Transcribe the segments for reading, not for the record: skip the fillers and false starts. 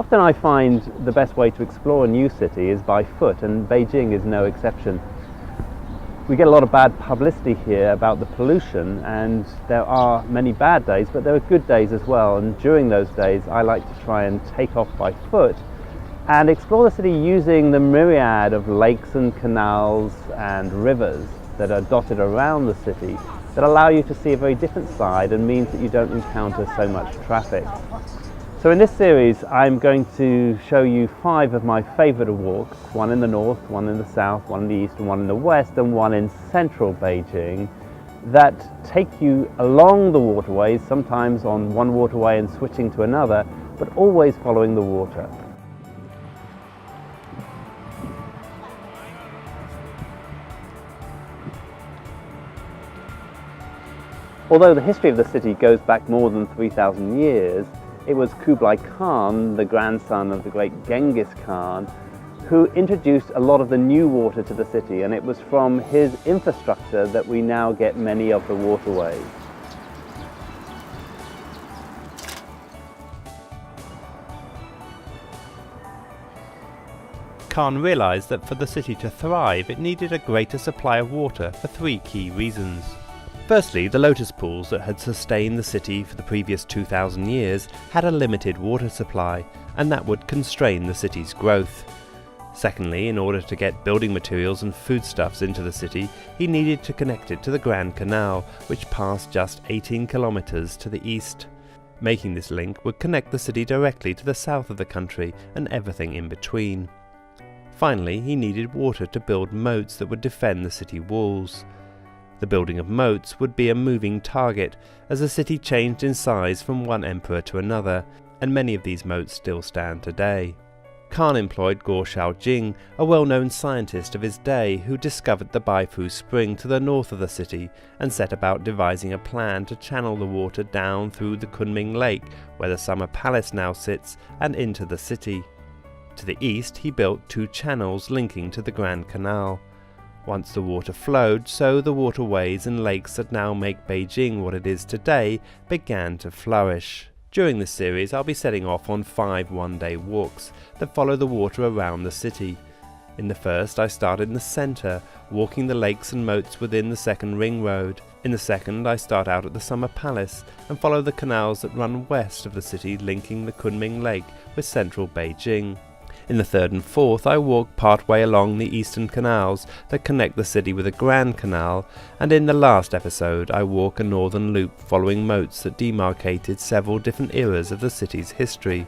Often I find the best way to explore a new city is by foot, and Beijing is no exception. We get a lot of bad publicity here about the pollution, and there are many bad days, but there are good days as well, and during those days I like to try and take off by foot and explore the city using the myriad of lakes and canals and rivers that are dotted around the city that allow you to see a very different side and means that you don't encounter so much traffic. So in this series I'm going to show you 5 of my favourite walks, one in the north, one in the south, one in the east and one in the west, and one in central Beijing, that take you along the waterways, sometimes on one waterway and switching to another, but always following the water. Although the history of the city goes back more than 3,000 years, it was Kublai Khan, the grandson of the great Genghis Khan, who introduced a lot of the new water to the city, and it was from his infrastructure that we now get many of the waterways. Khan realised that for the city to thrive it needed a greater supply of water for 3 key reasons. Firstly, the lotus pools that had sustained the city for the previous 2,000 years had a limited water supply, and that would constrain the city's growth. Secondly, in order to get building materials and foodstuffs into the city, he needed to connect it to the Grand Canal, which passed just 18 kilometers to the east. Making this link would connect the city directly to the south of the country and everything in between. Finally, he needed water to build moats that would defend the city walls. The building of moats would be a moving target, as the city changed in size from one emperor to another, and many of these moats still stand today. Khan employed Guo Shaojing, a well-known scientist of his day who discovered the Baifu Spring to the north of the city and set about devising a plan to channel the water down through the Kunming Lake, where the Summer Palace now sits, and into the city. To the east he built 2 channels linking to the Grand Canal. Once the water flowed, so the waterways and lakes that now make Beijing what it is today began to flourish. During this series I'll be setting off on 5 one-day walks that follow the water around the city. In the first I started in the centre, walking the lakes and moats within the second ring road. In the second I start out at the Summer Palace and follow the canals that run west of the city, linking the Kunming Lake with central Beijing. In the third and fourth I walk partway along the eastern canals that connect the city with the Grand Canal, and in the last episode I walk a northern loop following moats that demarcated several different eras of the city's history.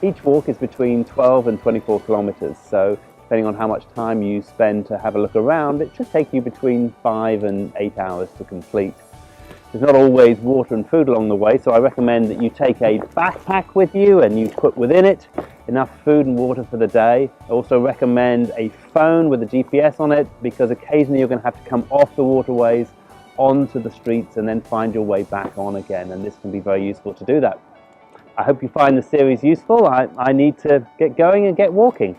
Each walk is between 12 and 24 kilometers, so depending on how much time you spend to have a look around, it should take you between 5 and 8 hours to complete. There's not always water and food along the way, so I recommend that you take a backpack with you and you put within it enough food and water for the day. I also recommend a phone with a GPS on it, because occasionally you're going to have to come off the waterways onto the streets and then find your way back on again, and this can be very useful to do that. I hope you find the series useful. I need to get going and get walking.